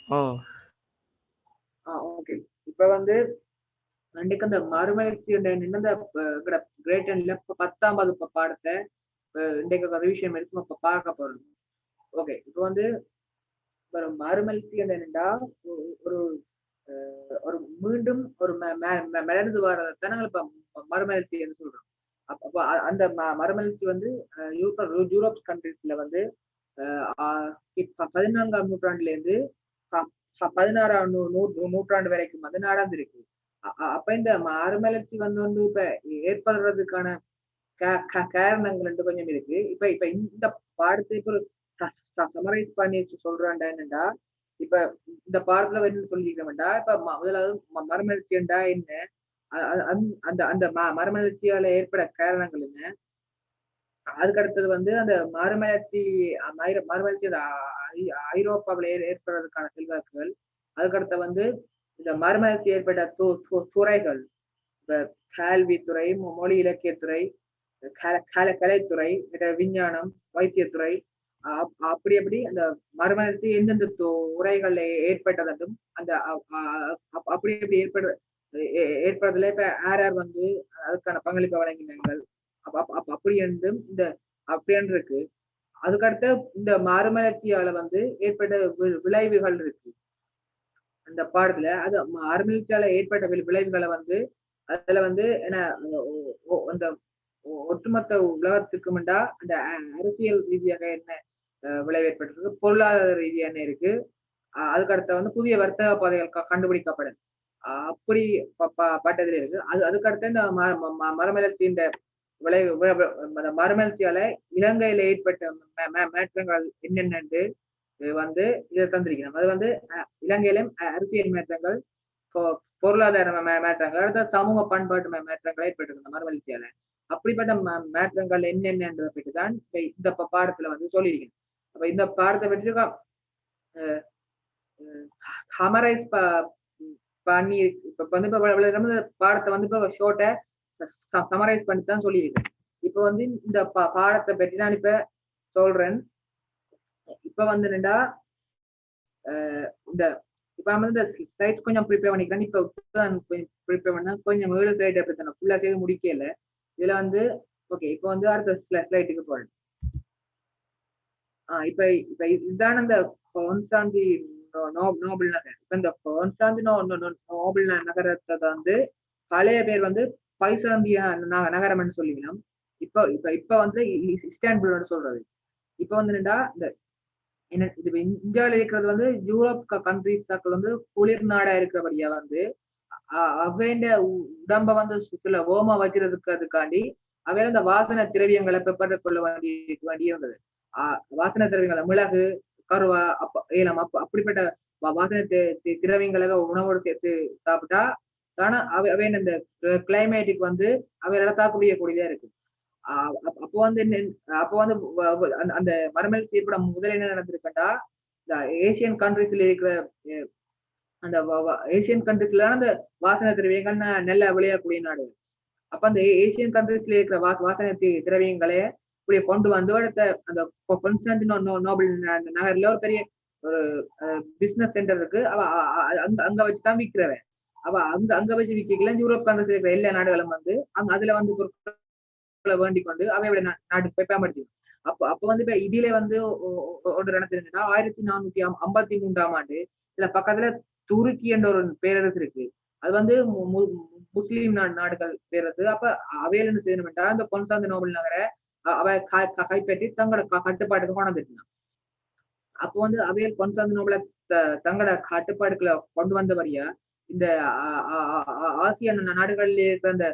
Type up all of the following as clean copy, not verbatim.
ஓ! Okay. இப்ப வந்து கண்டிப்பா இந்த மறுமலர்ச்சி இந்த கிரேட் அண்ட்ல 10ஆம் வகுப்பு பாடத்த இன்றைக்கு ஒரு விஷயம் எடுத்து இப்ப பார்க்க போறோம். ஓகே. இப்ப வந்து ஒரு மறுமலர்ச்சி என்னன்னா, ஒரு ஒரு மீண்டும் ஒரு மெ மெ மெ மலர்ந்து வரத நாங்க இப்ப மறுமலர்ச்சி என்று சொல்றோம். அப்ப அந்த மறுமலர்ச்சி வந்து யூரோப் கண்ட்ரீஸ்ல வந்து அ ஆ இப்ப 14ஆம் நூற்றாண்டுலேருந்து ப ப 16ஆம் நூற்றாண்டு வரைக்கும் வந்து நடந்திருக்கு. அப்ப இந்த மறுமலர்ச்சி வந்து இப்ப ஏற்படுறதுக்கான காரணங்கள் வந்து கொஞ்சம் இருக்கு. இப்ப இப்ப இந்த பாடத்தை இப்ப ஒரு சம்மரைஸ் பண்ணி சொல்றான்டா என்னன்னா, இப்ப இந்த பாடத்துல வந்து சொல்லிக்கிறோம்டா, இப்ப முதலாவது மறுமலர்ச்சின்னா என்ன? அ அ அந் அந்த அந்த மறுமலர்ச்சியால ஏற்பட காரணங்கள் என்ன? அதுக்கு அடுத்தது வந்து அந்த மறுமலர்ச்சி மறுமலர்ச்சி ஐரோப்பாவுல ஏற்படுறதுக்கான செல்வாக்குகள். அதுக்கடுத்து வந்து இந்த மறுமலர்ச்சி ஏற்பட்ட துறைகள். இப்ப கல்வித்துறை, மொழி இலக்கியத்துறை, கலைத்துறை, விஞ்ஞானம், வைத்தியத்துறை, அப்படி அப்படி அந்த மறுமலர்ச்சி எந்தெந்த துறைகள்ல ஏற்பட்டதும் அந்த அப்படி அப்படி ஏற்படுறதுல இப்ப யார் யார் வந்து அதுக்கான பங்களிப்பை வழங்கினாங்கள். அப்படி என்றும் இந்த அப்படி என்று இருக்கு. அதுக்கடுத்து இந்த மறுமலர்ச்சியால வந்து ஏற்பட்ட விளைவுகள் இருக்கு. அந்த பாடத்துல அது மறுமலர்ச்சியால ஏற்பட்ட விளைவுகள வந்து அதுல வந்து என்ன அந்த ஒட்டுமொத்த உலகத்துக்கும்டா அந்த அரசியல் ரீதியாக என்ன விளைவு ஏற்பட்டிருக்கு, பொருளாதார ரீதியா என்ன இருக்கு, அதுக்கு அடுத்து வந்து புதிய வர்த்தக பாதைகள் கண்டுபிடிக்கப்படும். அப்படி பட்டதுல இருக்கு. அதுக்கு அடுத்து இந்த மறுமலர்ச்சியின் விளைவு அந்த மறுமலர்ச்சியால இலங்கையில ஏற்பட்ட மாற்றங்கள் என்னென்னன்னு வந்து இத தந்திருக்கிறோம். அது வந்து இலங்கையிலும் அரசியல் மாற்றங்கள், பொ பொருளாதார மாற்றங்கள், அடுத்த சமூக பண்பாட்டு மாற்றங்கள் ஏற்பட்டிருக்கு இந்த மறுமலர்ச்சியால. அப்படிப்பட்ட மாற்றங்கள் என்னென்னன்றத பற்றி தான் இந்த பாடத்துல வந்து சொல்லியிருக்கேன். அப்ப இந்த பாடத்த பற்றி சம்மரைஸ் பண்ணி இப்ப வந்து இப்ப இவ்வளவு நேரம் இந்த பாடத்த வந்து இப்ப ஷார்ட்டா சம்மரைஸ் பண்ணி தான் சொல்லியிருக்கேன். இப்ப வந்து இந்த பாடத்த பற்றி நான் இப்ப சொல்றேன். இப்ப வந்து என்னன்னா, அ இந்த இப்ப நம்ம வந்து இந்த ஸ்லைட்ஸ் கொஞ்சம் ப்ரிப்பேர் பண்ணிக்கிறேன். இப்ப இப்பதான் கொஞ்சம் ப்ரிப்பேர் பண்ணா கொஞ்சம் 7 ஸ்லைட் அப்படி தானே ஃபுல்லா செய்து முடிக்கல. இதுல வந்து ஓகே. இப்ப வந்து அடுத்த ஸ்லைடுக்கு போறேன். இப்ப இப்ப இதுதான இந்த கான்ஸ்டான்டி நோபல் நகர். இப்ப இந்த கான்ஸ்டான்டி நோபல் நகரத்த வந்து பழைய பேர் வந்து பைசாந்திய நகரம்னு சொல்லிக்கணும். இப்ப இப்ப இப்ப வந்து இஸ்தான்புல்னு சொல்றது. இப்ப வந்து என்னடா இந்த என்ன இது இந்தியால இருக்கிறது வந்து யூரோப் கண்ட்ரீஸ் வந்து குளிர் நாடா இருக்கிறபடியா வந்து அவைண்ட உடம்ப வந்து சில ஓம வச்சிருக்கிறதுக்கு அதுக்காண்டி அவையில இந்த வாசன திரவியங்களை பெப்பர் கொள்ள வேண்டியிருந்தது. வாசன திரவியங்களை மிளகு, கருவா, ஏலம் அப்படிப்பட்ட வாசன திரவியங்களை உணவோடு சேர்த்து சாப்பிட்டா ஆனா அவை இந்த கிளைமேட்டுக்கு வந்து அவையால தாக்குப்பிடிக்கக்கூடியதா இருக்கு. அப்போ வந்து என்ன அப்போ வந்து அந்த மறுமலர்ச்சி ஏற்பட முதல்ல என்ன நடந்திருக்குன்னா, இந்த ஏசியன் கண்ட்ரீஸ்ல இருக்கிற அந்த ஏசியன் கண்ட்ரீஸ்ல அந்த வாசனை திரவியங்கள் நல்லா விளையக்கூடிய நாடு. அப்ப அந்த ஏசியன் கண்ட்ரீஸ்ல இருக்கிற வாசனை திரவியங்களே இப்படி கொண்டு வந்து அடுத்த அந்த நோபல் நகர்ல ஒரு பெரிய ஒரு பிசினஸ் சென்டர் இருக்கு. அவ அங்க அங்க வச்சு தான் விக்கிறவன். அவ அங்க அங்க வச்சு விக்கல யூரோப் கண்ட்ரீஸ்ல இருக்கிற எல்லா நாடுகளும் வந்து அதுல வந்து வேண்டிக் கொண்டு அவையோட நாட்டுக்கு போய் பயன்படுத்தி அப்ப அப்ப வந்து இப்ப இதில வந்து ஒன்று நடந்ததுன்னா 1453ஆம் ஆண்டு இதுல பக்கத்துல துருக்கி என்ற ஒரு பேரரசு இருக்கு. அது வந்து முஸ்லீம் நாடுகள் பேரரசு. அப்ப அவையில என்ன செய்யணும்டா இந்த கொன்ஸ்டாந்திநோபல் நகர அவ கைப்பற்றி தங்களோட கட்டுப்பாட்டுக்கு கொண்டாந்துட்டாங்க. அப்போ வந்து அவையல் கொன்ஸ்டாந்திநோபுல தங்களோட கட்டுப்பாடுகளை கொண்டு வந்தபடியா இந்த ஆசிய நாடுகளில் இருக்கிற அந்த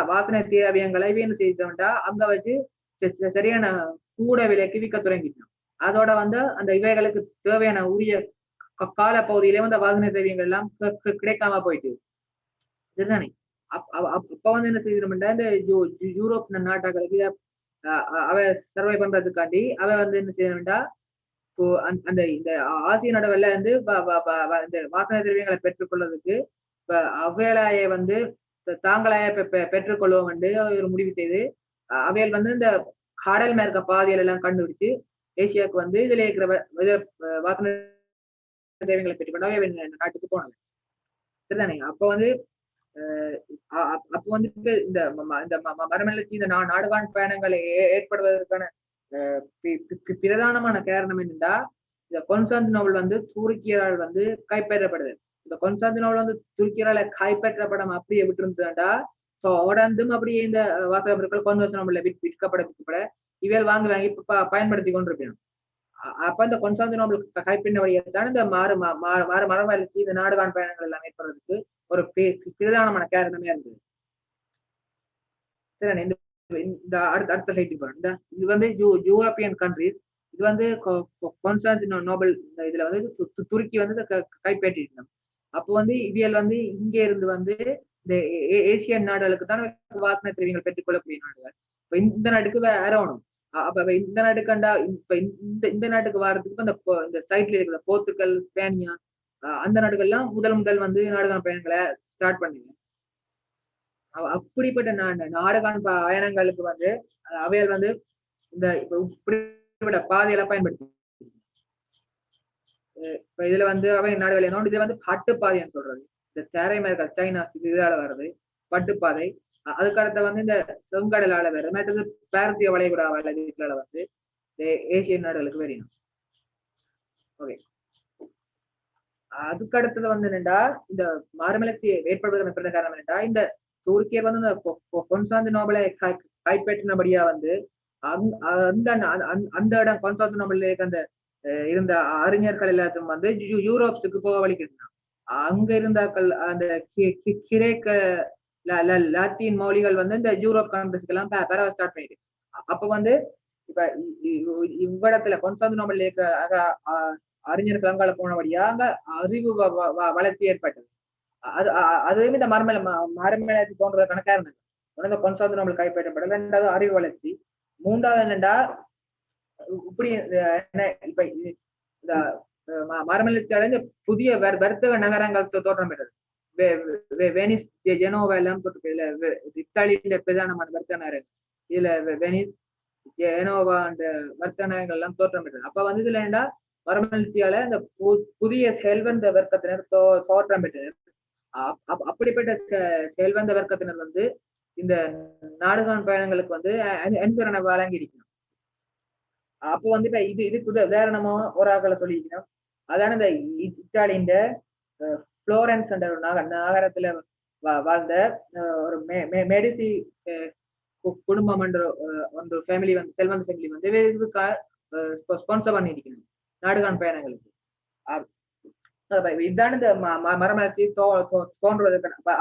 வாசனை திரவியங்களை என்ன செய்தோம்டா அங்க வச்சு சரியான கூட விலைக்கு விற்க தொடங்கிட்டோம். அதோட வந்து அந்த இவைகளுக்கு தேவையான உரிய கால பகுதியிலே வந்து வாசனை திரவியங்கள் எல்லாம் கிடைக்காம போயிட்டு சரிதானே. அப்ப வந்து என்ன செய்யணும்டா இந்த யூரோப் நாட்டர்களுக்கு அவ சர்வை பண்றதுக்காண்டி அவ வந்து என்ன செய்யணும்டா இப்போ அந்த இந்த ஆசிய நாடுகள்ல வந்து இந்த வாசனை திரவியங்களை பெற்றுக்கொள்வதற்கு இப்ப அவ்வேளாய வந்து தாங்களாய பெற்றுக்கொள்வோம் என்று ஒரு முடிவு செய்து அவைகள் வந்து இந்த கடல் மேற்க பாதைகள் எல்லாம் கண்டுபிடிச்சு ஏசியாவுக்கு வந்து இதுல இருக்கிற வாசனை தேவைகளை பெற்றுக்கொண்டு அவை நாட்டுக்கு போனது சரிதானே அப்ப வந்து அப்ப வந்துட்டு இந்த மறுமலர்ச்சி இந்த நாடுகாண் பயணங்கள் ஏற்படுவதற்கான பிரதானமான காரணம் என்னன்னா இந்த கொன்ஸ்டாந்தினோபிள் வந்து துருக்கியரால் வந்து கைப்பற்றப்படுது இந்த கொன்ஸ்டாந்தினோபிள் வந்து துருக்கியரால கைப்பற்றப்படம் அப்படியே விட்டுருந்தா தொடர்ந்தும் அப்படியே இந்த வாசக பொருட்கள் கொன்ஸ்டாந்தினோபிள்ல விற்கப்பட இவைகள் வாங்கி இப்ப பயன்படுத்தி கொண்டிருக்கணும் அப்ப இந்த கொன்ஸ்டாந்தினோபிள் கைப்பின்ன வழியத்தான் இந்த மறுமலர்ச்சி இந்த நாடுகாண் பயணங்கள் எல்லாம் ஏற்படுறதுக்கு ஒரு பிரதானமான காரணமே இருந்தது சரி இந்த அடுத்த சைட்டு போறோம் இது வந்து யூரோப்பியன் கண்ட்ரிஸ் இது வந்து கொன்ஸ்டாந்தினோபிள் இதுல வந்து துருக்கி வந்து கைப்பற்றிருந்தோம் அப்போ வந்து இவியல் வந்து இங்க இருந்து வந்து இந்த ஏசியன் நாடுகளுக்கு தான் வாசனை திரவியங்கள் பெற்றுக்கொள்ளக்கூடிய நாடுகள் இப்ப இந்த நாட்டுக்கு வேறணும் அப்ப இந்த நாட்டுக்கண்டா இப்ப இந்த நாட்டுக்கு வர்றதுக்கு இந்த சைட்ல இருக்கிற போர்த்துக்கல் ஸ்பேனியா அந்த நாடுகள்லாம் முதல் வந்து நாடுகாண் பயணங்களை ஸ்டார்ட் பண்ணுங்க அப்படிப்பட்ட நாடுகாண் பயணங்களுக்கு வந்து அவைகள் வந்து இந்த இப்படிப்பட்ட பாதையெல்லாம் பயன்படுத்தி இப்ப இதுல வந்து அவை நாடுகள் என்ன இது வந்து பட்டுப்பாதைன்னு சொல்றது இந்த சேரை மேற்கல் சைனா இதால வர்றது பட்டுப்பாதை அதுக்கடுத்த வந்து இந்த செங்கடலால வேற மற்றது பாரதிய வளைகுடா இதுல வந்து ஏசியன் நாடுகளுக்கு வெறியணும் ஓகே அதுக்கு அடுத்தது வந்து என்னண்டா இந்த மறுமலர்ச்சி ஏற்படுவதற்கு காரணம் என்னண்டா இந்த துருக்கியர் வந்து இந்த கொன்ஸ்டாந்தினோபிளை கைப்பற்றினபடியா வந்து அந்த இடம் கொன்ஸ்டாந்தினோபிள் அந்த இருந்த அறிஞர்கள் எல்லாத்தையும் வந்து யூரோப்புக்கு போக வலிக்கிட்டாங்க அங்க இருந்தாக்கள் அந்த கிரேக்க லாத்தீன் மொழிகள் வந்து இந்த யூரோப் கண்ட்ரிஸ்க்கு எல்லாம் பரவ ஸ்டார்ட் பண்ணிட்டு அப்ப வந்து இப்ப இவ்விடத்துல கொன்ஸ்டாந்தினோபிள் அறிஞர்கள் அங்கால போனபடியா அங்க அறிவு வளர்ச்சி ஏற்பட்டது அதுவும் இந்த மறுமலர்ச்சி தோன்றதுக்கான காரணம் இந்த கொன்ஸ்டாந்தினோபிள் கைப்பற்றப்படல ரெண்டாவது அறிவு வளர்ச்சி மூன்றாவது என்னண்டா இப்படி இப்ப இந்த மறுமலர்ச்சி அடைஞ்ச புதிய வர்த்தக நகரங்கள் தோற்றம் பெற்றது வெனிஸ் ஜெனோவா எல்லாம் இத்தாலியின் பிரதானமான வர்த்தக நகரங்கள் இதுல வெனிஸ் ஜெனோவா அந்த வர்த்தக நகரங்கள் எல்லாம் தோற்றம் பெற்றது அப்ப வந்து இதுல என்னடா மறுமலர்ச்சியால இந்த புதிய செல்வந்த வர்க்கத்தினர் தோற்றம் பெற்றனர் அப்படிப்பட்ட செல்வந்த வர்க்கத்தினர் வந்து இந்த நாடுகாண் பயணங்களுக்கு வந்து அனுசரணை வழங்கி இருக்கணும் அப்போ வந்து இப்ப இதுக்கு உதாரணமா ஒரு ஆக்களை சொல்லிக்கணும் அதான இந்த இத்தாலியின் புளோரன்ஸ் என்ற ஒரு நகரத்துல வாழ்ந்த ஒரு மெடிசி குடும்பம் என்ற ஒரு ஃபேமிலி வந்து செல்வந்த ஃபேமிலி வந்து ஸ்பான்சர் பண்ணி இருக்கணும் நாடுகாண் பயணங்களுக்கு இதுதான் இந்த மறுமலர்ச்சி தோன்றுவதற்கான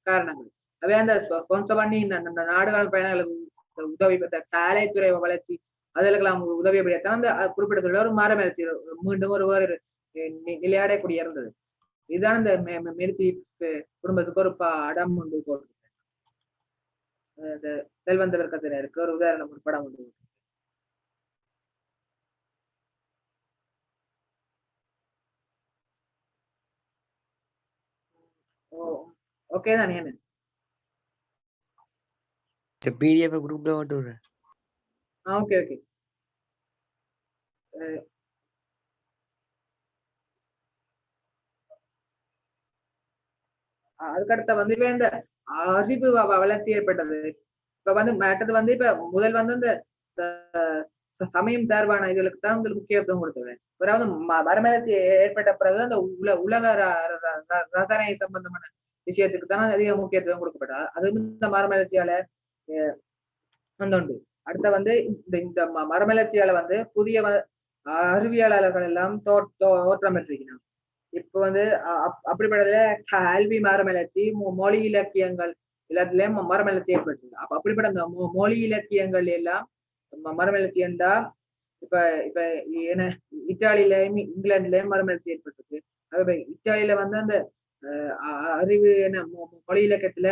காரணங்கள் அவை அந்த ஸ்பான்சர் பண்ணி இந்த நாடுகாண் பயணங்களுக்கு உதவி பெற்ற கலைத்துறை வளர்ச்சி அதற்கெல்லாம் உதவி அப்படித்தான் அந்த குறிப்பிடத்துல ஒரு மறுமலர்ச்சி மீண்டும் ஒரு நிலையாடக்கூடிய இருந்தது இதுதான் இந்த மெரிசி குடும்பத்துக்கு ஒரு படம் ஒன்று போட்டு இந்த செல்வந்த வர்க்கத்தினருக்கு ஒரு உதாரணம் ஒரு படம் ஒன்று ஓகே தானே என்ன PDF குரூப்ல போட்டு விடுறேன் ஓகே ஓகே அதுக்கடுத்த வந்து இப்ப இந்த அறிவு வளர்ச்சி ஏற்பட்டது இப்ப வந்து மற்றது வந்து இப்ப முதல் வந்து இந்த சமயம் தேர்வான இதுகளுக்கு தான் உங்களுக்கு முக்கியத்துவம் கொடுத்தது அதாவது மறுமலர்ச்சி ஏற்பட்ட பிறகு அந்த உலக ரசனை சம்பந்தமான விஷயத்துக்கு தான் அதிக முக்கியத்துவம் கொடுக்கப்பட்டது அது இந்த மறுமலர்ச்சியால வந்து அடுத்த வந்து இந்த மறுமலர்ச்சியால வந்து புதிய அறிவியலாளர்கள் எல்லாம் தோற்றம் பெற்றிருக்கிறாங்க இப்ப வந்து அப்படிப்பட்டதுல கல்வி மறுமலர்ச்சி மொழி இலக்கியங்கள் எல்லாத்துலயும் மறுமலர்ச்சி ஏற்பட்டது அப்ப அப்படிப்பட்ட அந்த மொழி இலக்கியங்கள் எல்லாம் மறுமலர்ச்சி என்றா இப்ப என்ன இத்தாலியிலயும் இங்கிலாந்துலயும் மறுமலர்ச்சி ஏற்பட்டது அது இத்தாலியில வந்து அந்த அறிவு என்ன மொழி இலக்கியத்துல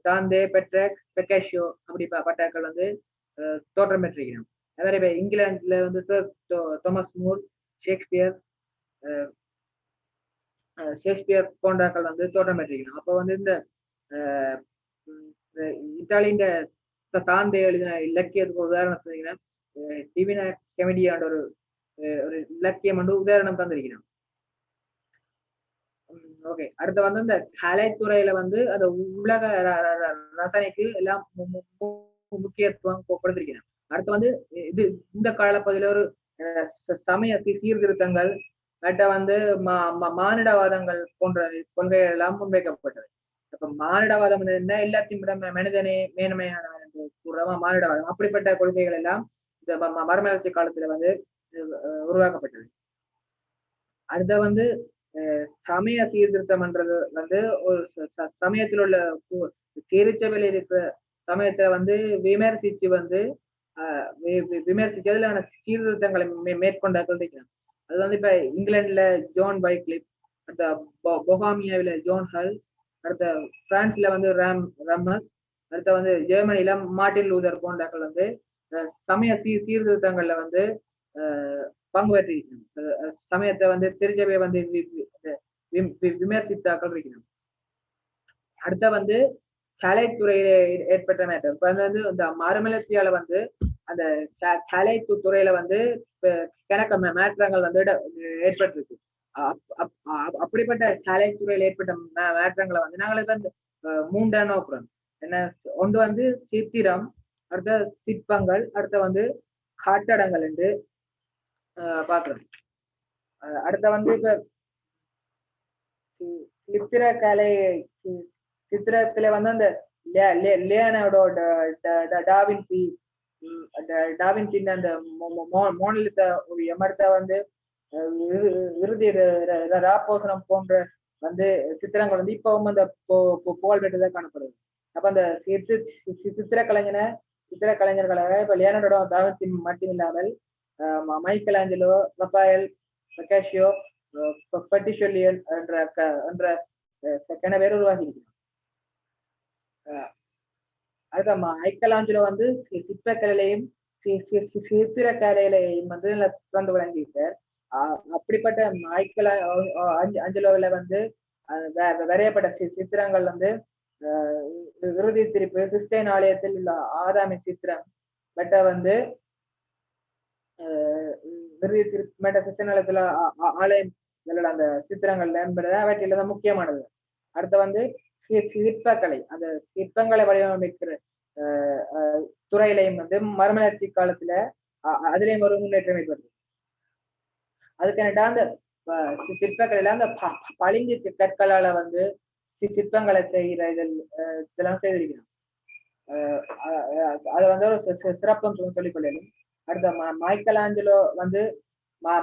தாந்தே பெட்ரக் பெக்காஷியோ அப்படி பட்டாக்கள் வந்து தோற்றம் பெற்றிருக்கிறோம் அதே இப்ப இங்கிலாந்துல வந்து தாமஸ் மூர் ஷேக்ஸ்பியர் போன்றாக்கள் வந்து தோற்றம் பெற்றிருக்கணும் அப்போ வந்து இந்த இத்தாலியின் தாந்தே எழுதின இலக்கியத்துக்கு உதாரணம் சொன்னீங்கன்னா டிவினா கெமெடியான்ற ஒரு இலக்கியம் வந்து உதாரணம் தந்திருக்கிறோம் ஓகே. அடுத்து வந்து இந்த கலைத்துறையில வந்து அந்த உலக ரசனைக்கு எல்லாம் முக்கியத்துவம் கொடுத்திருக்கிறார். அடுத்து வந்து இது இந்த காலப்பகுதியில ஒரு சமய சீர்திருத்தங்கள், மற்ற வந்து மானிடவாதங்கள் போன்ற கொள்கைகள் எல்லாம் முன்வைக்கப்பட்டது. அப்ப மானிடவாதம் என்ன எல்லாத்தையும் விட மனிதனே மேன்மையானவன் என்று கூறுறவன் மானிடவாதம். அப்படிப்பட்ட கொள்கைகள் எல்லாம் இந்த மறுமலர்ச்சி காலத்துல வந்து உருவாக்கப்பட்டது. அடுத்த வந்து சமய சீர்திருத்தம்ன்றது வந்து ஒரு சமயத்தில் உள்ள திருச்சபையில் இருக்கிற சமயத்தை வந்து விமர்சிச்சு வந்து விமர்சிச்சு அதுல சீர்திருத்தங்களை மேற்கொண்டார்கள் இருக்கிறாங்க. அது வந்து இப்ப இங்கிலாந்துல ஜோன் வைக்லிப், அடுத்த பொஹாமியாவில ஜோன் ஹல், அடுத்த பிரான்ஸ்ல வந்து ரம்மஸ், அடுத்த வந்து ஜெர்மனில மார்ட்டின் லூதர் போன்றவர்கள் வந்து சமய சீர்திருத்தங்கள்ல வந்து பங்கு பெற்றி சமயத்தை வந்து திருச்சபையை வந்து விமர்சித்தாக்கள் இருக்கிறோம். அடுத்த வந்து கலைத்துறையில ஏற்பட்ட மாற்றம். இப்ப வந்து இந்த மறுமலர்ச்சியால வந்து அந்த கலைத்துறையில வந்து கணக்க மாற்றங்கள் வந்து ஏற்பட்டிருக்கு. அப்படிப்பட்ட கலைத்துறையில் ஏற்பட்ட மாற்றங்களை வந்து நாங்களே வந்து மூன்றா நோக்குறோம். என்ன ஒன்று வந்து சித்திரம், அடுத்த சிற்பங்கள், அடுத்த வந்து கட்டடங்கள் என்று பாக்குறோம். அடுத்த வந்து இப்ப சித்திரக்கலை சித்திரத்துல வந்து அந்த லியோனார்டோ டாவின்சி அந்த மோனலிசா எமர்த்த வந்து இறுதி ராப்போசனம் போன்ற வந்து சித்திரங்கள் வந்து இப்பவும் அந்த புகழ் பெற்றதாக காணப்படுது. அப்ப அந்த சித்திர கலைஞர்களை இப்ப லியோனார்டோ டாவின்சி மட்டும் இல்லாமல் மைக்கேல் ஆஞ்சலோ, ரஃபாயல், பக்காஷியோ, பட்டிஷோலியன் என்ற கன பேர் உருவாகி இருக்கிறார். அதுதான் மைக்கேல் ஆஞ்சலோ வந்து சித்திரக்கலையிலையும் சித்திரக்கலையிலையும் வந்து சிறந்து விளங்கியிருக்கார். அப்படிப்பட்ட மைக்கேல் ஆஞ்சலோவில வந்து வரையப்பட்ட சித்திரங்கள் வந்து இறுதி திருப்பு கிறிஸ்டியன் ஆலயத்தில் உள்ள ஆதாமி சித்திரம் பட்ட வந்து இறுதி திருப்பு மற்ற கிறிஸ்டியன் ஆலயம் அந்த சித்திரங்கள் என்பது அவற்றில தான் முக்கியமானது. அடுத்து வந்து சிற்பக்கலை, அந்த சிற்பங்களை வடிவமைக்கிற துறையிலையும் வந்து மறுமலர்ச்சி காலத்துல அதுலயும் ஒரு முன்னேற்றம் ஏற்படுது. அதுக்கு அந்த சிற்பக்கலையில அந்த பளிங்கு கற்களால வந்து சிற்பங்களை செய்கிற இதெல்லாம் செய்திருக்கிறோம். அது வந்து ஒரு சிறப்புன்னு சொல்லிக்கொள்ளணும். அடுத்த மைக்கேல் ஆஞ்சலோ வந்து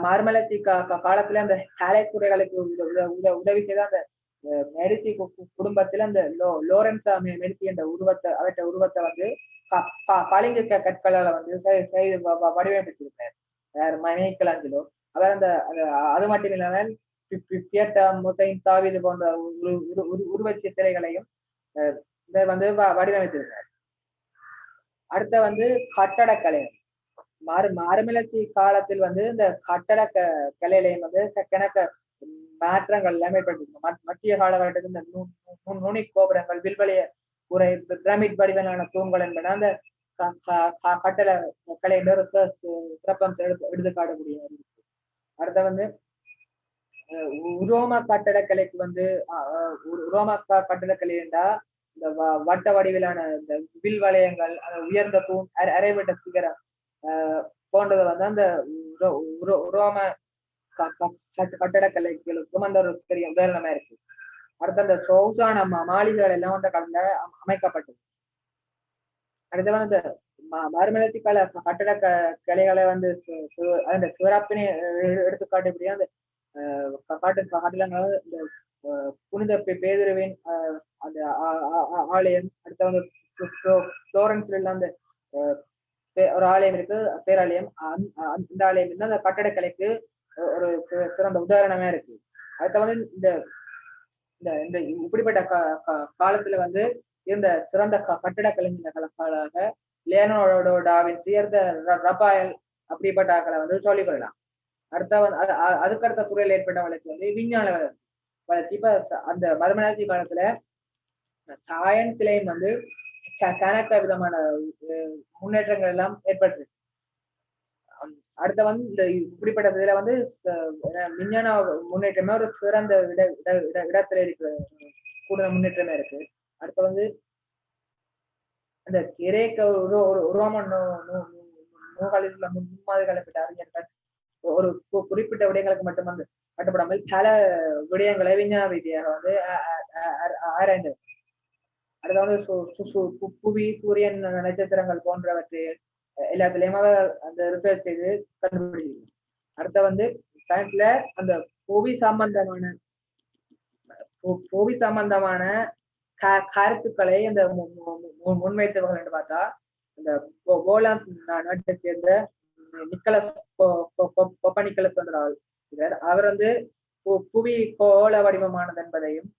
மறுமலர்ச்சி காலத்துல அந்த கலைத்துறைகளுக்கு உதவி செய்த அந்த மெடிசி குடும்பத்துல அந்த லோரன்சா மெடிசி என்ற அவற்றை உருவத்தை வந்து பளிங்கு கற்களால வந்து செய்து வடிவமைத்திருக்கிறார் மைக்கேல் ஆஞ்சலோ. அவர் அந்த அது மட்டும் இல்லாமல் தாவீது போன்ற உருவச் சித்திரைகளையும் வந்து வடிவமைத்திருக்கிறார். அடுத்த வந்து கட்டடக்கலை மறுமலர்ச்சி காலத்தில் வந்து இந்த கட்டட கலையிலையும் வந்து கணக்க மாற்றங்கள் எல்லாமே ஏற்பட்டிருக்கு. மத்திய காலகட்டத்தில் இந்த நுனி கோபுரங்கள், வில்வலிய உரை, பிரமிட் வடிவிலான தூண்கள் என்பன அந்த கட்டட கலை சிறப்பம்சம் எடுத்து காட்டக்கூடிய இருக்கு. அடுத்த வந்து உரோம கட்டடக்கலைக்கு வந்து உரோம கட்டடக்கலை என்றா இந்த வட்ட வடிவிலான இந்த வில் வளையங்கள், உயர்ந்த தூண், அரைவட்ட சிகரம் போன்றதை வந்து அந்த உரோம கட்டடக்கலைகளுக்கும் அந்த ஒரு பெரிய உதாரணமா இருக்கு. அடுத்த அந்த சொகுசான மாளிகைகள் எல்லாம் அந்த காலத்துல அமைக்கப்பட்டது. அடுத்து வந்து மறுமலர்ச்சி கால கட்டட கலைகளை வந்து அந்த சிறப்பினை எடுத்துக்காட்டக்கூடிய அந்த கட்டடங்கள் இந்த புனித பேதுருவின் அந்த ஆலயம், அடுத்த வந்து புளோரன்ஸ்ல அந்த ஒரு ஆலயம் இருக்கு, பேராலயம். அந்த ஆலயம் வந்து அந்த கட்டடக்கலைக்கு ஒரு சிறந்த உதாரணமா இருக்கு. அடுத்த வந்து இந்த இப்படிப்பட்ட காலத்துல வந்து இருந்த சிறந்த கட்டட கலைஞர்களாக லியோனார்டோ டாவின்சி, ரஃபாயல் அப்படிப்பட்ட ஆக்களை வந்து சொல்லிக் கொள்ளலாம். அதுக்கடுத்த துறையில் ஏற்பட்ட வளர்ச்சி வந்து விஞ்ஞான வளர்ச்சி. இப்ப அந்த மறுமலர்ச்சி காலத்துல சயின்ஸ்லயும் வந்து கணக்க விதமான முன்னேற்றங்கள் எல்லாம் ஏற்பட்டு அடுத்த வந்து இந்த இப்படிப்பட்ட இதுல வந்து விஞ்ஞான முன்னேற்றமே ஒரு சிறந்த இடத்துல இருக்கிற கூட முன்னேற்றமே இருக்கு. அடுத்து வந்து அந்த கிரேக்க ரோமன் நூல்களில் முன்மாதிரிகளை பெற்ற அறிஞர்கள் ஒரு குறிப்பிட்ட விடயங்களுக்கு மட்டும் வந்து கட்டுப்படாமல் பல விடயங்களை விஞ்ஞான ரீதியாக வந்து ஆராய்ந்தது. அடுத்து வந்து புவி, சூரியன், நட்சத்திரங்கள் போன்றவற்றை எல்லாத்துலயும் அந்த ரிசர்ச் செய்து கண்டுபிடிக்கணும். அடுத்த வந்து சயின்ஸ்ல அந்த புவி சம்பந்தமான புவி சம்பந்தமான கருத்துக்களை அந்த முன்வைத்தவர்கள் என்று பார்த்தா இந்த போலாந்து நாட்டை சேர்ந்த நிக்கலஸ் கொப்பனிக்கலஸ் என்ற இவர். அவர் வந்து புவி கோள வடிவமானது என்பதையும்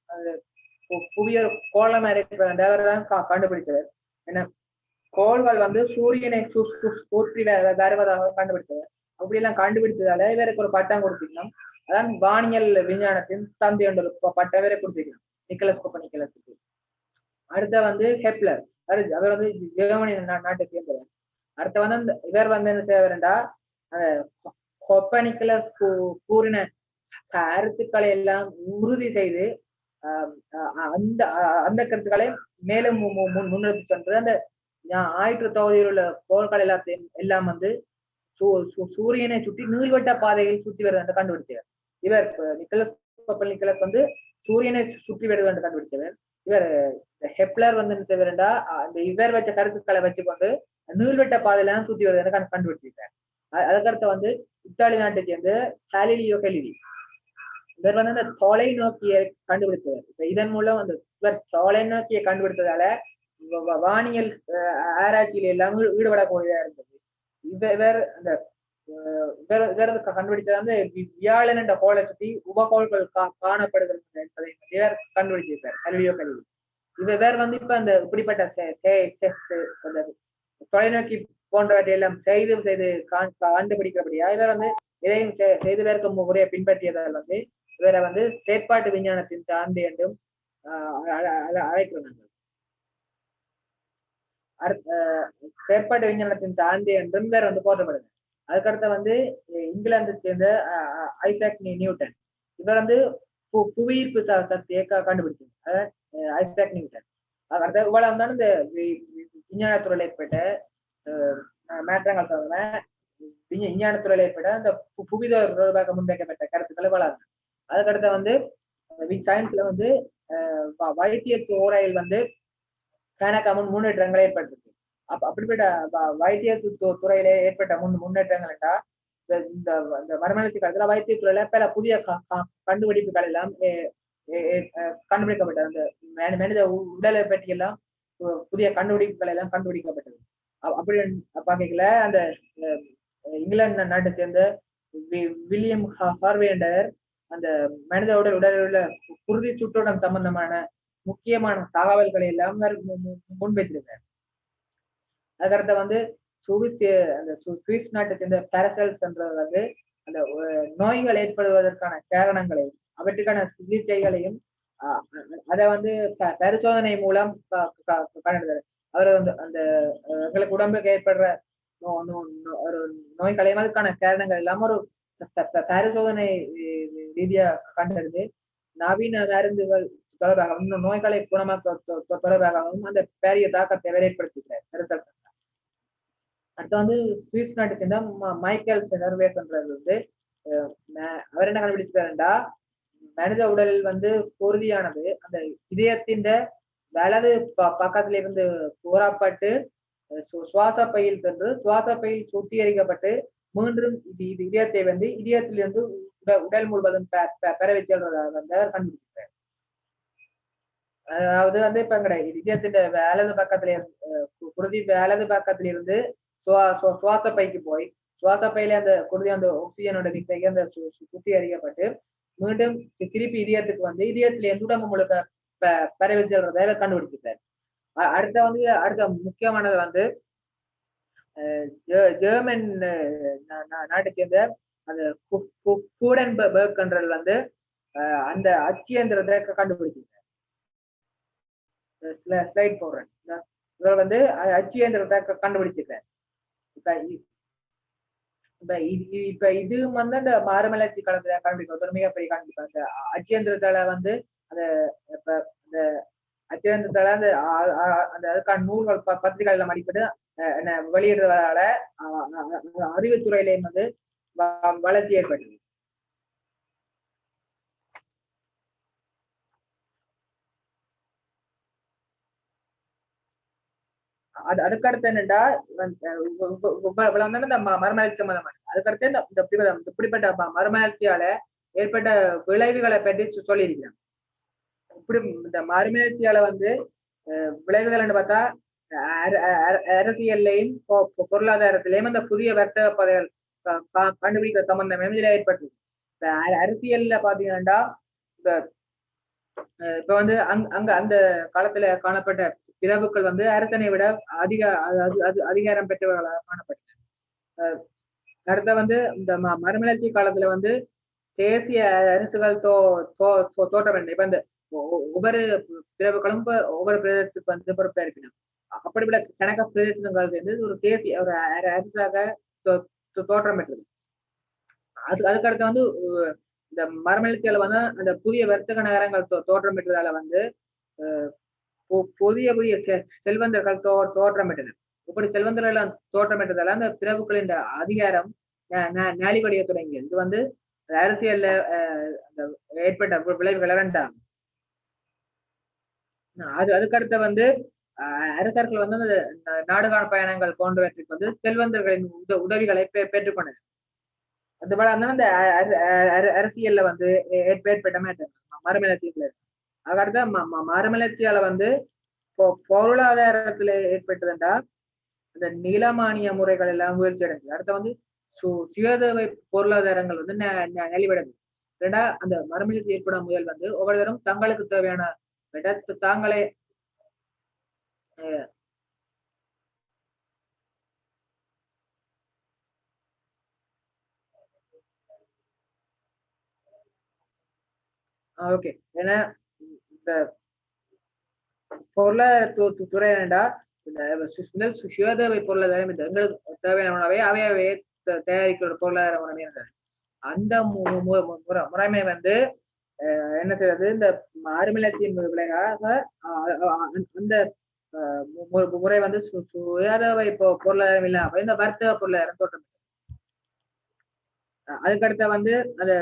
புவிய கோளம் அவர் தான் கண்டுபிடித்தவர். ஏன்னா கோள்கள் வந்து சூரியனை சுற்றி வருவதாக கண்டுபிடித்தவர். அப்படி எல்லாம் கண்டுபிடித்ததால இவருக்கு ஒரு பட்டம் கொடுத்துக்கணும். அதான் வானியல் விஞ்ஞானத்தின் தந்தை என்ற பட்டவரை கொடுத்துக்கணும் நிக்கலஸ் கொப்பனிக்கலஸுக்கு. அடுத்த வந்து ஹெப்லர், அவர் வந்து ஜெர்மனி நாட்டை சேர்ந்தவர். அடுத்த வந்து இவர் வந்து என்ன செய்வார்டா கொப்பனிக்கலஸ் கூறின கருத்துக்களை எல்லாம் உறுதி செய்து அந்த அந்த கருத்துக்களை மேலும் முன்னெடுத்து சென்று அந்த ஆயிற்று தொகுதியில் உள்ள கோள்கள் எல்லாத்தையும் எல்லாம் வந்து சூரியனை சுற்றி நீள்வட்ட பாதையில் சுற்றி வருவது என்று கண்டுபிடித்தவர். இவர் நிக்கலஸ் கொப்பனிக்கலஸ் வந்து சூரியனை சுற்றி வருவது என்று கண்டுபிடித்தவர். இவர் ஹெப்லர் வந்து என்ன செய்வார்டா அந்த இவர் வச்ச கருத்துக்களை வச்சுக்கொண்டு நீள்வட்ட பாதையில சுற்றி வருவது என்று கண்டுபிடிச்சிருக்கார். அதுக்கடுத்து வந்து இத்தாலி நாட்டை சேர்ந்து காலிலியோ கலிலி, இவர் வந்து அந்த தொலைநோக்கியை கண்டுபிடித்தவர். இப்ப இதன் மூலம் அந்த இவர் தொலைநோக்கியை கண்டுபிடித்ததால வானியல் ஆராய்ச்சியில எல்லாம் ஈடுபடக்கூடியதா இருந்தது. இவர் அந்த இவர் கண்டுபிடித்தது வந்து வியாழன் என்ற கோளை சுற்றி உபகோள்கள் காணப்படுகிறது என்பதை இவர் கண்டுபிடிச்சிருக்கார் கலிலியோ கலிலி. இவர் வந்து இப்ப அந்த இப்படிப்பட்ட தொலைநோக்கி போன்றவற்றை எல்லாம் செய்து கண்டுபிடிக்கிறபடியா இவர் வந்து இதையும் செய்து பேருக்கு முறையை பின்பற்றியதால் வந்து இவரை வந்து செயற்பாட்டு விஞ்ஞானத்தின் தந்தை என்றும் அழைக்கிறார்கள். செயற்பாட்டு விஞ்ஞானத்தின் தந்தை என்றும் இவர் வந்து போற்றப்படுது. அதுக்கடுத்த வந்து இங்கிலாந்து சேர்ந்த ஐசாக் நியூட்டன், இவர் வந்து புவியீர்ப்பு சக்தியை கண்டுபிடிச்சார். ஐசாக் நியூட்டன் அடுத்த இவ்வளவு தான் இந்த விஞ்ஞானத்துறையில் ஏற்பட்ட மாற்றங்கள் தவிர விஞ்ஞானத்துறையில் ஏற்பட்ட அந்த புவி தொடர்பாக முன்வைக்கப்பட்ட கருத்துக்களை வளர்ந்து. அதுக்கடுத்த வந்து சயின்ஸ்ல வந்து வைத்திய துறையில் வந்து முன்னேற்றங்கள் ஏற்பட்டிருக்கு. அப்படிப்பட்ட வைத்திய துறையில ஏற்பட்ட முன்னேற்றங்கள் என்றா இந்த மறுமலர்ச்சி காலத்துல வைத்திய துறையில பல புதிய கண்டுபிடிப்புகள் எல்லாம் கண்டுபிடிக்கப்பட்டது. அந்த மனித உடலை பற்றி எல்லாம் புதிய கண்டுபிடிப்புகள் எல்லாம் கண்டுபிடிக்கப்பட்டது. அப்படி பாக்கல அந்த இங்கிலாந்து நாட்டை சேர்ந்த வில்லியம் ஹார்வேண்டர் அந்த மனித உடலில் உள்ள குருதி சுற்றுடன் சம்பந்தமான முக்கியமான தகவல்களை எல்லாம் முன்வைத்திருக்கார். அதுக்கடுத்த வந்து சுவிஸ் நாட்டை சேர்ந்த பாரசெல்ஸ் என்றது வந்து அந்த நோய்கள் ஏற்படுவதற்கான காரணங்களை அவற்றுக்கான சிகிச்சைகளையும் அதை வந்து பரிசோதனை மூலம் கண்டறிந்தார். அவர் வந்து அந்த எங்களுக்கு உடம்புக்கு ஏற்படுற ஒரு நோய்களையும் அதுக்கான காரணங்கள் இல்லாம ஒரு பரிசோதனை ரீதியா கண்டறிந்து நவீன மருந்துகள் தொடர்பாகவும் நோய்களை குணமாக்க தொடர்பாகவும் அந்த பெரிய தாக்கத்தை ஏற்படுத்திக்கிறார். அடுத்து வந்து சுவிஸ் நாட்டை சேர்ந்த மைக்கேல் செனர்வேஸ்ன்றது வந்து அவர் என்ன கண்டுபிடிச்சாருண்டா மனித உடலில் வந்து பொருதியானது அந்த இதயத்தின் வலது பக்கத்துல இருந்து கூறப்பட்டு சுவாச பையில் சென்று சுவாச பையில் சுத்திகரிக்கப்பட்டு மீண்டும் இதயத்தை வந்து இதயத்திலிருந்து உடல் முழுவதும் பெறவை செல்றதாக வந்து அவர் கண்டுபிடிச்சார். அதாவது வந்து இப்ப கிடையாது இதயத்தின் வலது பக்கத்துல குருதி வலது பக்கத்துல இருந்து சுவாச பைக்கு போய் சுவாச பையில அந்த குருதி அந்த ஆக்சிஜனோட மிக்ஸை அந்த சுத்திகரிக்கப்பட்டு மீண்டும் திருப்பி இதயத்துக்கு வந்து இதயத்துல இருந்து உடம்பு முழுக்க பரவி செல்றதை கண்டுபிடிச்சிட்டார். அடுத்த முக்கியமானது வந்து ஜெர்மன் நாட்டை சேர்ந்த அந்த கூடன்பெர்க் வந்து அந்த அச்சியந்திரத்தை கண்டுபிடிச்சிருக்கார். ஸ்லைட் போடுறேன். இவர் வந்து அச்சியந்திரத்தை கண்டுபிடிச்சிருக்கார். இப்ப இது வந்து அந்த மறுமலர்ச்சி காலத்துல காண்பிக்கும் ஒரு மிகப்பெரிய காண்பிக்கும் அந்த அச்சேந்திரத்தால வந்து அந்த இப்ப இந்த அச்சேந்திரத்தால அந்த அந்த அதுக்கான நூல்கள் பத்திரிகைகள் மதிப்பிட்டு வெளியிடுறதால அறிவுத்துறையிலையும் வந்து வளர்ச்சி ஏற்பட்டது. அதுக்கடுத்து என்னண்டா இந்த மறுமலர்ச்சி சம்பந்தமான அதுக்கடுத்து இப்படிப்பட்ட மறுமலர்ச்சியால ஏற்பட்ட விளைவுகளை பற்றி சொல்லியிருக்கிறேன். இப்படி இந்த மறுமலர்ச்சியால வந்து விளைவுகள்னு பார்த்தா அரசியல்லையும் பொருளாதாரத்திலையும் அந்த புதிய வர்த்தக பதைகள் கண்டுபிடிக்கிற சம்பந்தம் இதுல ஏற்பட்டது. அரசியல்ல பாத்தீங்கன்னா இப்ப வந்து அங்க அந்த காலத்துல காணப்பட்ட பிரபுக்கள் வந்து அரசனை விட அதிகாரம் பெற்றவர்களாக காணப்பட்டன. அடுத்த வந்து இந்த மறுமலர்ச்சி காலத்துல வந்து தேசிய அரசுகள் தோற்றம் இப்ப இந்த ஒவ்வொரு பிரிவுகளும் ஒவ்வொரு பிரதேசத்துக்கு வந்து பொறுப்பா இருக்கணும். அப்படிப்பட்ட கணக்க பிரதேசங்கள் வந்து ஒரு தேசிய ஒரு அரசாக தோற்றம் பெற்றது. அதுக்கடுத்து வந்து இந்த மறுமலர்ச்சியால வந்து அந்த புதிய வர்த்தக நகரங்கள் தோற்றம் பெற்றதால வந்து புதிய புதிய செல்வந்தர்கள் தோற்றமிட்டனர். இப்படி செல்வந்தர்கள் எல்லாம் தோற்றமிட்டதால அந்த பிரபுக்களின் அதிகாரம் நாளிவடைய தொடங்கியது. இது வந்து அரசியல்ல ஏற்பட்ட விளைவுகள் இரண்டாம். அதுக்கடுத்த வந்து அரசர்கள் வந்து நாடுகாண பயணங்கள் போன்றவற்றுக்கு வந்து செல்வந்தர்களின் உதவிகளை பெற்றுக்கொண்டனர். அது போல அந்த அரசியல்ல வந்து ஏற்பட்ட மாற்றம் மறுமலர்ச்சியில அதுக்கடுத்த மறுமலர்ச்சியால வந்து பொருளாதாரத்துல ஏற்பட்டதுண்டா இந்த நிலமானிய முறைகள் எல்லாம் முயற்சி அடைஞ்சது. அடுத்த வந்து சுயதேவை பொருளாதாரங்கள் வந்து நலிவடைந்தது. ஏன்னா அந்த மறுமலர்ச்சி ஏற்படும் முதல் வந்து ஒவ்வொருத்தரும் தங்களுக்கு தேவையான தாங்களே ஓகே. ஏன்னா இந்த பொருளாதார வேண்டா இந்த சுயதேவை பொருளாதாரம் எங்களுக்கு தேவையானவை அவையவே தயாரிக்கிற பொருளாதார முறைமை இருந்தது. அந்த முறைமை வந்து என்ன செய்யறது இந்த மறுமலர்ச்சியின் விளைவாக அந்த முறை வந்து சுயதேவை பொருளாதாரம் இல்லாம இந்த வர்த்தக பொருளாதாரம் தோற்றம். அதுக்கடுத்த வந்து அந்த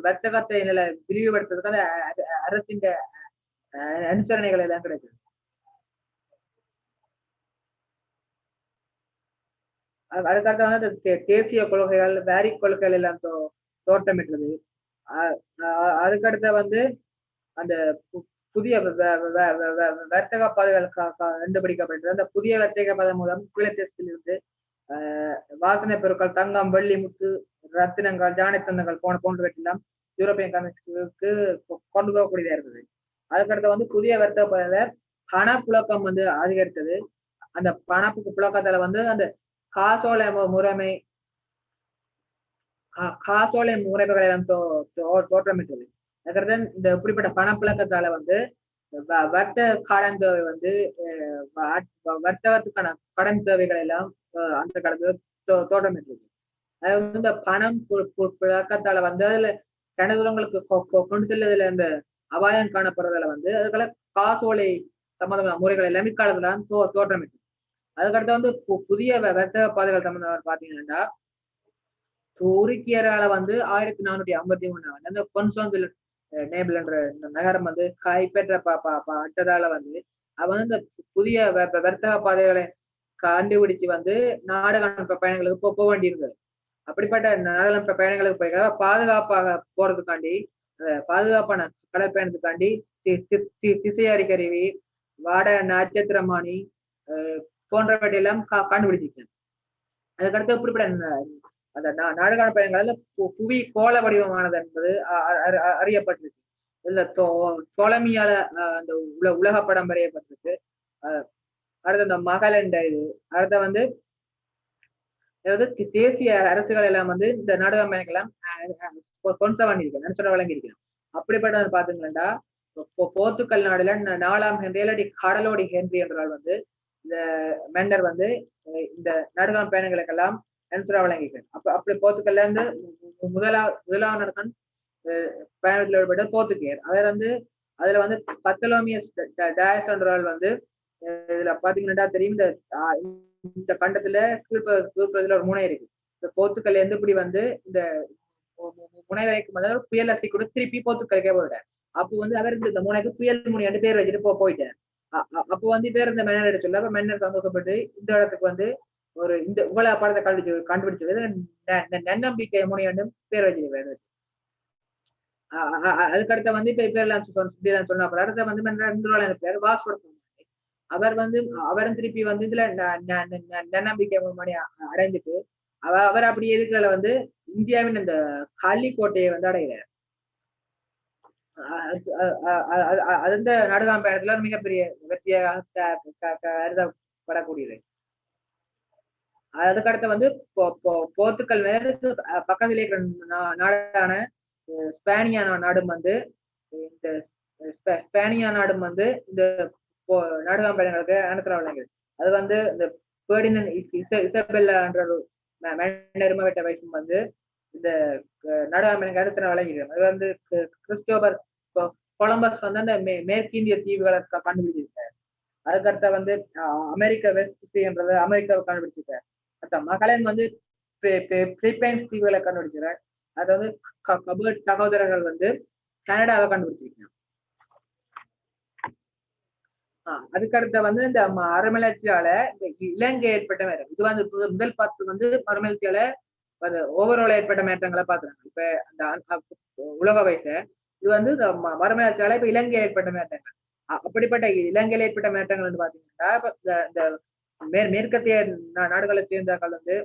வர்த்தகத்தை விரிவுபடுத்துறதுக்கு அந்த அரசின் அனுசரணைகள் எல்லாம் கிடைக்குது. அதுக்கடுத்த வந்து தேசிய கொள்கைகள் வேரி கொள்கைகள் எல்லாம் தோற்றமிட்டது. அதுக்கடுத்த வந்து அந்த புதிய வர்த்தக பாதைகள் கண்டுபிடிக்கப்பட்டது. அந்த புதிய வர்த்தக பாதை மூலம் குலத்தேசத்தில் இருந்து வாசனை பொருட்கள் தங்கம் வெள்ளி முத்து ரத்தினங்கள் ஜானத்தந்தங்கள் போன்றவற்றெல்லாம் யூரோப்பியன் கம்யூனிஸ்டுக்கு கொண்டு போகக்கூடியதா இருந்தது. அதுக்கடுத்து வந்து புதிய வர்த்தக பாதையில பணப்புழக்கம் வந்து அதிகரித்தது. அந்த பணப்புழக்கத்தால வந்து அந்த காசோலை முறைமை முறைகளை எல்லாம் தோற்றமிட்டது. அதுக்கடுத்து இந்த இப்படிப்பட்ட பணப்புழக்கத்தால வந்து வர்த்தக கடன் தேவை வந்து வர்த்தகத்துக்கான கடன் தேவைகள் எல்லாம் அந்த காலத்துல தோற்றமிட்டது. அது வந்து இந்த பணம் புழக்கத்தால வந்து அதுல கனவுலங்களுக்கு கொண்டு செல்வதில் அந்த அபாயம் காணப்படுறதுல வந்து அதுக்கால காசோலை சம்பந்தமான முறைகள் எல்லாமே காலத்துல தோற்றமிட்டது. அதுக்கடுத்து வந்து புதிய வர்த்தக பாதைகள் சம்பந்தமாக பாத்தீங்கன்னா துருக்கியரால வந்து 1453 அந்த கொன்ஸ்டாந்தில் நேபிள் என்ற நகரம் வந்து கைப்பற்றப்பட்டதால வந்து அவன் இந்த புதிய வர்த்தக பாதைகளை கண்டுபிடிச்சு வந்து நாடுகாண பயணங்களுக்கு போக வேண்டியிருந்தது. அப்படிப்பட்ட நாடுகாண பயணங்களுக்கு போய் பாதுகாப்பாக போறதுக்காண்டி பாதுகாப்பான கடற்பயணத்துக்காண்டி திசையாரி கருவி வாட நட்சத்திரமானி போன்றவற்றையெல்லாம் கண்டுபிடிச்சிருக்கேன். அதுக்கடுத்து இப்படிப்பட்ட அந்த நாடுகாண பயணங்கள்ல புவி கோள வடிவமானது என்பது அறியப்பட்டிருக்கு. இதுல தோழமையால அந்த உலக படம் வரையப்பட்டிருக்கு. அடுத்த இந்த மகளண்ட இது அடுத்த வந்து தேசிய அரசுகள் எல்லாம் வந்து இந்த நாடுகாண பயணங்கள்லாம் கொண்டு பண்ணியிருக்கேன் சொல்ல வழங்கியிருக்கேன். அப்படிப்பட்ட பாத்தீங்கன்னா போர்த்துக்கல் நாடுல 4ஆம் ஹென்றி இல்லாட்டி கடலோடி ஹென்றி என்றால் வந்து இந்த மெண்டர் வந்து இந்த நாடுகாண பயணங்களுக்கெல்லாம் ஆன்சரா வழங்கிக்கிறேன். அப்படி போர்த்துக்கல்ல இருந்து முதலாவது நடத்தான் பயணத்தில் ஈடுபட்ட போர்த்துகேயர். அவர் வந்து அதுல வந்து பத்தலோமியஸ் டயஸ் என்றால் வந்து இதுல பாத்தீங்கன்னா தெரியும். இந்த கண்டத்துல கீழ்ப்பகுதியில ஒரு முனை இருக்கு. இந்த போர்த்துக்கல்ல இருந்து இப்படி வந்து இந்த முனை வரைக்கும் அதாவது புயல் அசி கூட திருப்பி போர்த்துக்கலுக்கே போயிட்டார். அப்போ வந்து அவர் இந்த முனைக்கு புயல் முனை என்று பேர் வச்சுட்டு போயிட்டார். அப்போ வந்து பேர் இந்த மன்னர் எடுத்துல அப்ப மன்னர் சந்தோஷப்பட்டு இந்த இடத்துக்கு வந்து ஒரு இந்த உங்கள படத்தை கண்டுபிடிச்சது நன்னம்பிக்கை முனை என்று பேர் வச்சிருக்காரு. அதுக்கடுத்த வந்து இப்ப பேர்லாம் சொன்ன அடுத்த வந்து பேர் வாஸ்கோ அவர் வந்து அவரும் திருப்பி வந்து இதுல நன்னம்பிக்கை மணி அடைஞ்சிட்டு அவர் அப்படி எதுக்குல வந்து இந்தியாவின் இந்த காலிக்கோட்டையை வந்து அடைகிறார். அந்த நாடுகாம் பயணத்துல மிகப்பெரிய வெற்றியாக கருதப்படக்கூடியது. அதுக்கடுத்து வந்து போர்த்துக்கல் மேல பக்கத்திலே இருக்கிற நாடான ஸ்பானியா நாடும் வந்து இந்த ஸ்பானியா நாடும் வந்து இந்த நாடுகாம் பயணங்களுக்கு அனுப்புற வழங்குது. அது வந்து இந்த பேர்டினன் இசபெல்லா என்ற ஒரு மன்னருமவெட்ட வயசும் வந்து இந்த நாடுகாம் பயணங்களுக்கு அனுப்புற வழங்கிடுது. அது வந்து கிறிஸ்டோபர் கொலம்பஸ் வந்து அந்த மேற்கிந்திய தீவுகளை கண்டுபிடிச்சிருக்காரு. அதுக்கடுத்த வந்து அமெரிக்கா வெஸ்ட் என்றது அமெரிக்காவை கண்டுபிடிச்சிருக்காரு. மகளின் வந்து பிலிப்பைன்ஸ் தீவுகளை கண்டுபிடிக்கிறார். அது வந்து கபர்ட் சகோதரர்கள் வந்து கனடாவை கண்டுபிடிச்சிருக்காங்க. அதுக்கடுத்த வந்து இந்த மறுமலர்ச்சியால இந்த இலங்கை ஏற்பட்ட மாற்றம் இது வந்து முதல் பார்த்து வந்து மறுமலர்ச்சியால ஓவரால் ஏற்பட்ட மாற்றங்களை பார்த்துறாங்க. இப்ப அந்த உலக வயச இது வந்து மறுமலர்ச்சியால இப்ப இலங்கை ஏற்பட்ட மாற்றங்கள். அப்படிப்பட்ட இலங்கையில் ஏற்பட்ட மாற்றங்கள் பாத்தீங்கன்னா இந்த மேற்கத்திய நாடுகளை சேர்ந்தவர்கள் வந்து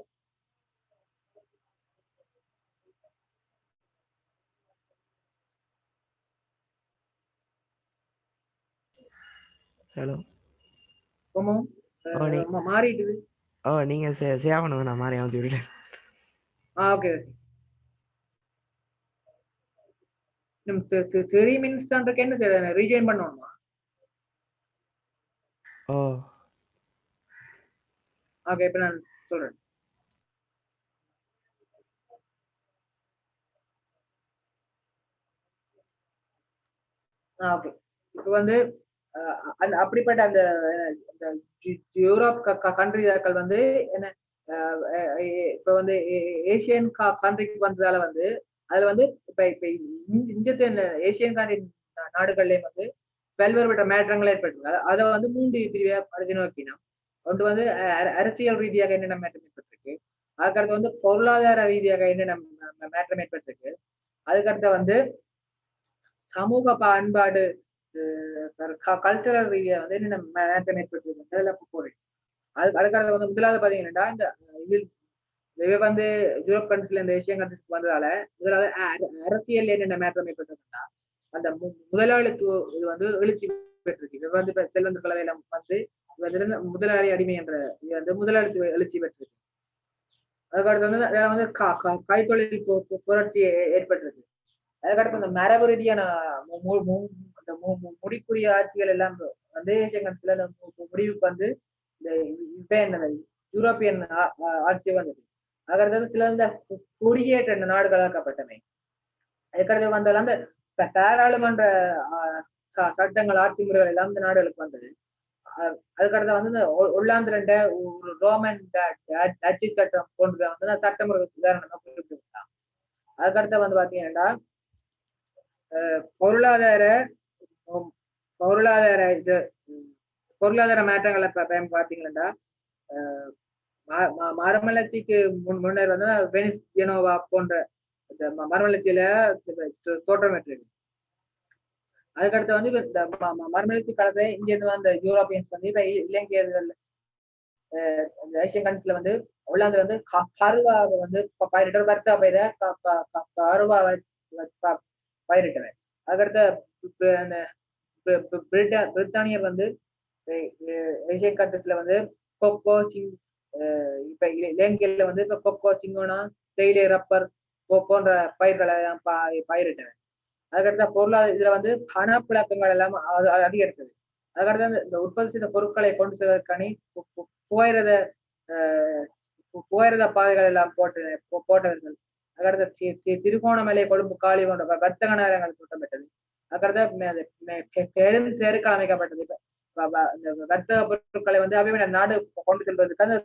ஹலோ மாறிட்டுது. நீங்க சேவணும் நான் மாறி வந்து விடுறேன். ஓகே சரி மினிஸ்டருக்கு என்ன செய்ய ரீஜாயின் பண்ணணுமா? ஓகே இப்ப நான் சொல்றேன். ஓகே இப்ப வந்து அப்படிப்பட்ட அந்த யூரோப் கண்ட்ரிகள் வந்து என்ன இப்ப வந்து ஏசியன் கண்ட்ரிக்கு வந்ததால வந்து அதுல வந்து இப்ப இந்த ஏசியன் கண்ட்ரி நாடுகள்லயும் வந்து பல்வேறுபட்ட மாற்றங்கள் ஏற்பட்டிருக்கு. அதை வந்து 3 பிரிவா படிச்சு நோக்கினோம். ஒன்று வந்து அரசியல் ரீதியாக என்னென்ன மாற்றம் ஏற்பட்டிருக்கு, அதுக்கடுத்து வந்து பொருளாதார ரீதியாக என்னென்ன மாற்றம் ஏற்பட்டிருக்கு, அதுக்கடுத்து வந்து சமூக பண்பாடு கல்ச்சரல் ரீதியாக வந்து என்னென்ன மாற்றம் ஏற்பட்டிருக்கு போறேன். அதுக்கடுத்து வந்து முதலாவது பாத்தீங்கன்னா இந்த வந்து யூரோப் கண்ட்ரிஸ்ல இந்த ஏசியன் கண்ட்ரிஸ்க்கு வந்ததால முதலாவது அரசியல் என்னென்ன மாற்றம் ஏற்பட்டிருக்குன்னா அந்த முதலாளித்துவ இது வந்து எழுச்சி பெற்றிருக்கு. இது வந்து இப்ப செல்வந்த கலவையில வந்து முதலாளி அடிமை என்ற இது வந்து முதலாளித்துவ எழுச்சி பெற்றிருக்கு. அதுக்கடுத்து வந்து கைத்தொழில் புரட்சி ஏற்பட்டிருக்கு. அதுக்கடுத்து இந்த மரபு ரீதியான முடிக்குரிய ஆட்சிகள் எல்லாம் வந்து ஏசியன் கண்ட்ரிஸ்ல முடிவுக்கு வந்து இந்த யூரோப்பியன் ஆட்சி வந்தது. அதுக்கடுத்து சில இந்த குடியேற்ற நாடுகளாக்கப்பட்டமை. அதுக்கடுத்து வந்தாலும் அந்த பாராளுமன்ற சட்டங்கள் ஆட்சி முறைகள் எல்லாம் இந்த நாடுகளுக்கு வந்தது. அதுக்கடுத்து வந்து இந்த ஒல்லாந்து ஒரு ரோமன் ஆட்சி சட்டம் போன்ற வந்து சட்டமுறை உதாரணமா குறிப்பிட்டிருக்கலாம். அதுக்கடுத்து வந்து பாத்தீங்கன்னா பொருளாதார மாற்றங்களை பாத்தீங்கன்னா மறுமலர்ச்சிக்கு முன்னர் வந்து வெனிஸ் ஜெனோவா போன்ற மறுமலர்ச்சியில தோற்றமேற்றிருக்கு. அதுக்கடுத்து வந்து இந்த மறுமலர்ச்சி காலத்தை இங்கிருந்து வந்த யூரோப்பியன்ஸ் வந்து இப்ப இலங்கையர்கள் ஏசியன் கண்ட்ரிஸ்ல வந்து ஒல்லாந்து வந்து கருவாவை வந்து பயிரிட்ட வர்த்தக பயிர கருவாவை பயிரிட்டனர். அதுக்கடுத்த பிரித்தானியர் வந்து ஏசியன் கண்ட்ரிஸ்ல வந்து கொக்கோ இப்ப இலங்கையில வந்து இப்ப கொக்கோ சிங்கோனா தேயிலை ரப்பர் போன்ற பயிர்களை பயிரிட்டனர். அதுக்கடுத்த பொருளாதார இதுல வந்து பணப்புழக்கங்கள் எல்லாம் அதிகரித்தது. அதுக்கடுத்து இந்த உற்பத்தி செய்த பொருட்களை கொண்டு செல்வதற்கான புகையிரத போயிருந்த பாதைகள் எல்லாம் போட்டவர்கள். அதுக்கடுத்து திருகோணமலை, கொழும்பு, காலி போன்ற வர்த்தக நகரங்கள் கூட்டப்பட்டது. அதுக்கடுத்து பெரும் தெருக்கள் அமைக்கப்பட்டது. இந்த வர்த்தக பொருட்களை வந்து அவை நாடு கொண்டு செல்வதற்கு அந்த